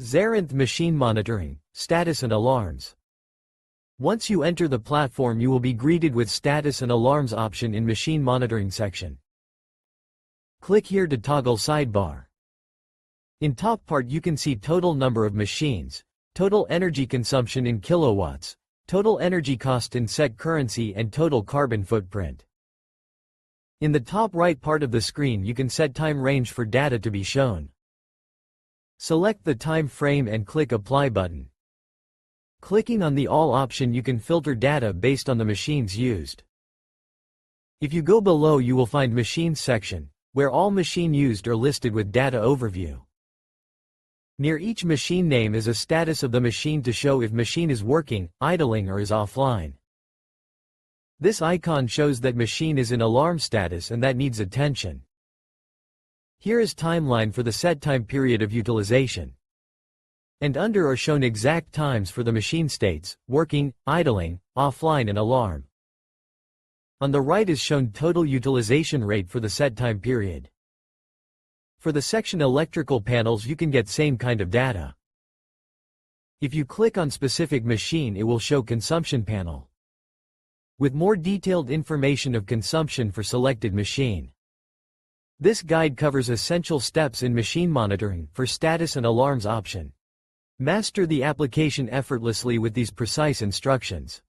Zerynth Machine Monitoring, Status and Alarms. Once you enter the platform, you will be greeted with Status and Alarms option in Machine Monitoring section. Click here to toggle sidebar. In top part you can see total number of machines, total energy consumption in kilowatts, total energy cost in SEK currency and total carbon footprint. In the top right part of the screen you can set time range for data to be shown. Select the time frame and click Apply button. Clicking on the All option you can filter data based on the machines used. If you go below you will find Machines section, where all machine used are listed with data overview. Near each machine name is a status of the machine to show if machine is working, idling or is offline. This icon shows that machine is in alarm status and that needs attention. Here is timeline for the set time period of utilization. And under are shown exact times for the machine states, working, idling, offline and alarm. On the right is shown total utilization rate for the set time period. For the section electrical panels you can get same kind of data. If you click on specific machine it will show consumption panel, with more detailed information of consumption for selected machine. This guide covers essential steps in machine monitoring for status and alarms option. Master the application effortlessly with these precise instructions.